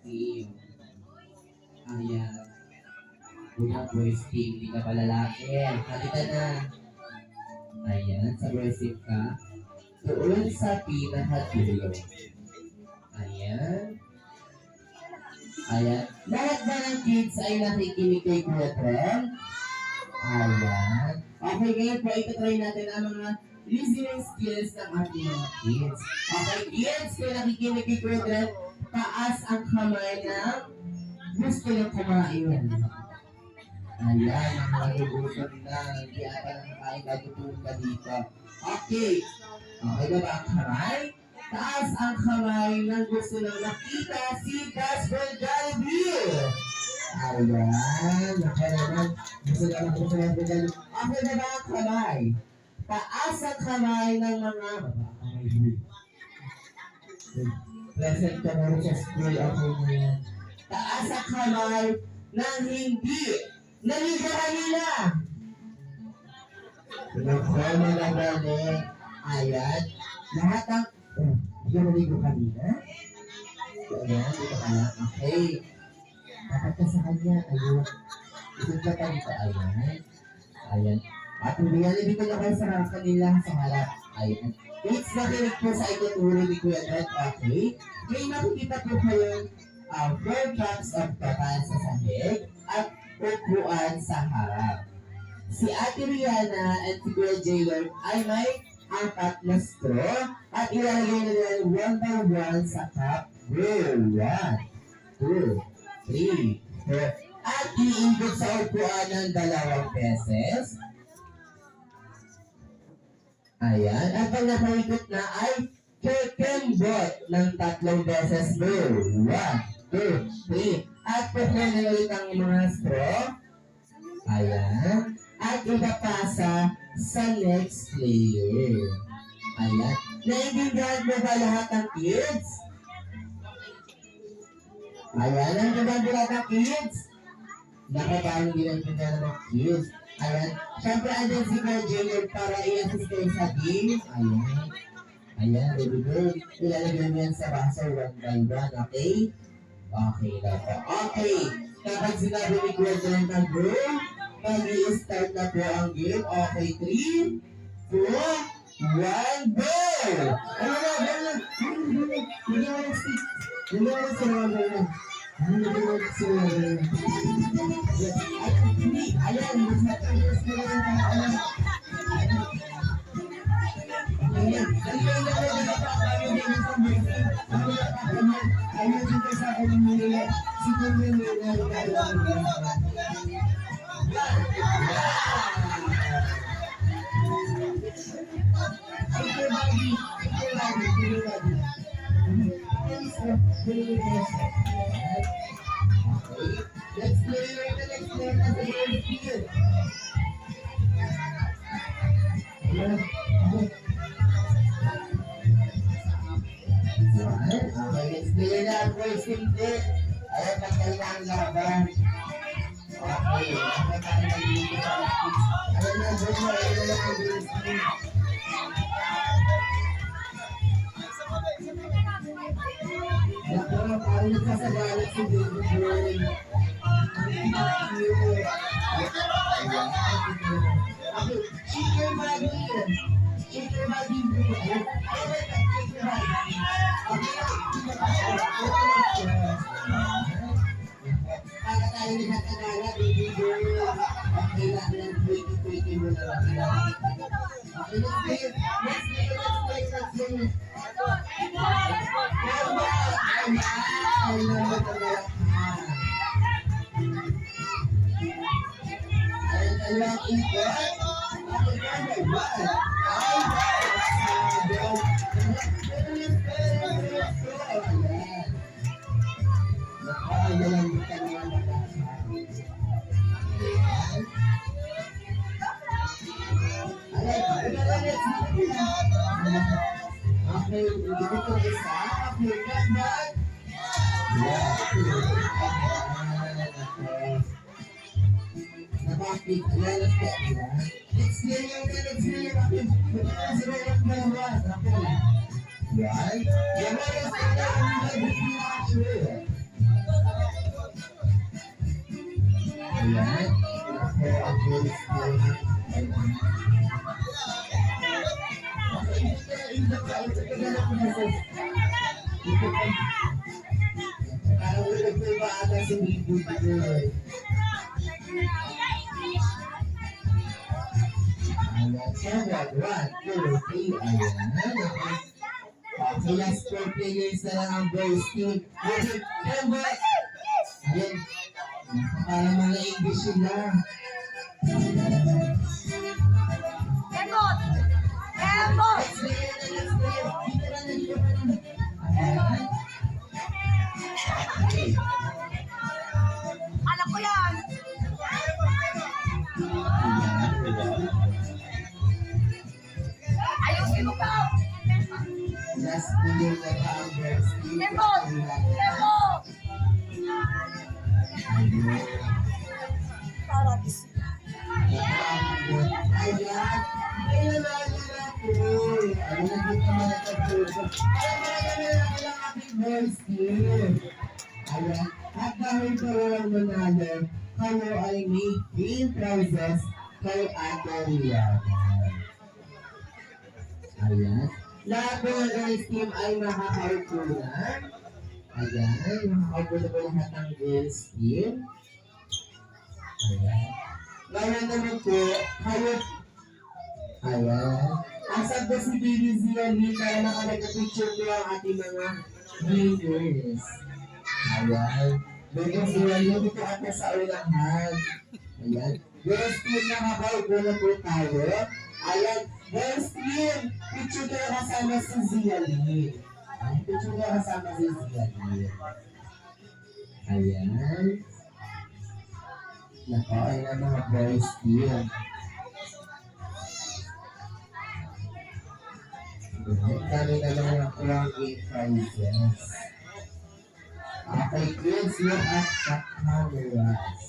team. Ayan. Unang boys team, hindi ka pa lalaki. Halika na. Ayan, sa boys team ka. Doon sa pinakadulo. Ayan. Ayan. Lahat ba ng kids ay nakikinig kay Kuya Tren? Ayan. Okay, ngayon po, ito-try natin ang mga listening skills ng ating mga kids. Okay, kids, kung nakikinig kay Kuya Tren, taas ang kamay ng gusto niyong kumain. Ayan, ang mga ibusan na, hindi ata na nakain bago pumunta dito. Okay. Okay ba ang kamay? Taas ang kamay ng gusto nang nakita si Casper Jollibee. Ayan, naman. Gusto nang Jollibee. Okay na ba ang kamay? Taas ang kamay ng mga present ka na rin sa school. Okay na yan. Taas ang kamay ng hindi naligo kanina. Pinagkama na galing. Ayan. Lahat ng... Hindi ka naligo kanina? Ayan, dito ka lang. Okay. Dapat ka sa kanya. Ayun. Isip ka ka dito. Ayan. Ayan. At hindi nga dito na kayo sa kanila sa harap. Ayan. It's nakinig po sa ituturo ni Kuya Dad. Okay. May makikita po kayong 4 cups of total sa sahig at upuan sa harap. Si Ate Rihanna at si Kuya Jaylor ay may 4 na straw at ilalagay na nila 1 by 1 sa cup. 1, 2, 3, 4 at iikot sa upuan ng 2 beses. Ayan. At pag nakaikot na ay kekembot ng 3 beses. 1, 2, 3 at pukunin na ulit ang mga straw. Ayan. At ipapasa sa next player. Ayan. Naiintindihan mo ba lahat ng kids? Ayan. Naiintindihan mo lahat ng kids? Nakapahang ginagpindihan ng kids. Ayan. Siyempre, andyan si Kuya Junior para i-assist kayo sa game. Ayan. Ayan. Very good. Ilalagay mo yan sa baso 1 by 1. Okay? Okay na po. Okay. Kapag sinabi ni Kuya Junior na go, mag-i-start na po ang game. Okay, 3, 2, 1, go! Ano na, gano'n? Hindi mo yung stick. Hindi mo yung sinawagay na. Hindi mo yung sinawagay na. At hindi, ayan, mas matangos na lang ang alam. Ayan, ayan na po dito pa tayo din sa music. Ako na pa kami, ayun dito sa akin nila. Si Kuya nila nila. Let's play the next one as a very clear. Okay, let's play na ang first team there. Ayan, magkailangan laban. Okay, ako tayo nag-iigit sa kids. Ayan na, boy mo, ayan na lang ang first team. Naku, parang nagkasagalit si Baby Boy. Ang cute. Okay, shake your body. Shake your body. Ayan, shake your body. Para tayo nagkasagalit, Baby Boy. Okay lang lang, 20-20 mo na lang. Okay, let's play. Okay, dito ko isa. Okay, back. Napakit. Let's play yung right? Ayan. Ako ang first time. Parang ulit ko ba ata si Bibi ko eh. Ayan. Seven. 1, 2, 3. Ayan. Okay, last 4 players na lang ang boys team. Okay, Kemba! Ayan. Para mga English sila. Kembot! Kembot! Let's play na, let's play. Dito na, dito na. Ayan. Okay. Alam ko yan! Ayusin mo ba? Last player na ba ang boys team? Kembot! Kembot! Ayan. Para bis. Ayan. Ayan na po. Ayan na dito mga kapuso. Ayan ang ating boys team. Ayan. At dahil pa walang manalo, kayo ay may game prizes kay Ate Rihanna. Ayan. Lahat ng girls team ay makakaupo na. Ayan. Makakaupo na po lahat ng girls team. Ayan. Ngayon naman po, kayo. Ayan. Asap na si Baby Zia Lee para makalagay-picture po ang ating mga winners. Ayan. Baby Zia Lee, dito ata sa unahan. Ayan. Girls team, nakakaupo na po tayo. Ayan. Girls team, picture kayo kasama si Zia Lee. Ayan. Picture kayo kasama si Zia Lee. Ayan. Nako, ay na mga boys team. Kami na lang nakuha ang 8 prizes. Okay, kids, look at the cameras.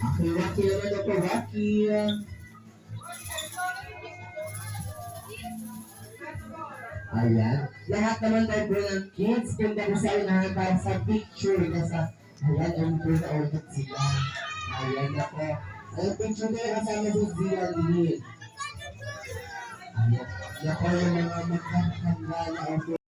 Okay, Waki naman ako, Waki. Ayan. Lahat naman tayo po ng kids, punta ko sa unahan para sa picture na sa ayan, ang po na ulit sila. Ayan ako. Ay, picture kayo kasama si Zia Lee. Ayan. Ako yung mga magkakanda na ako.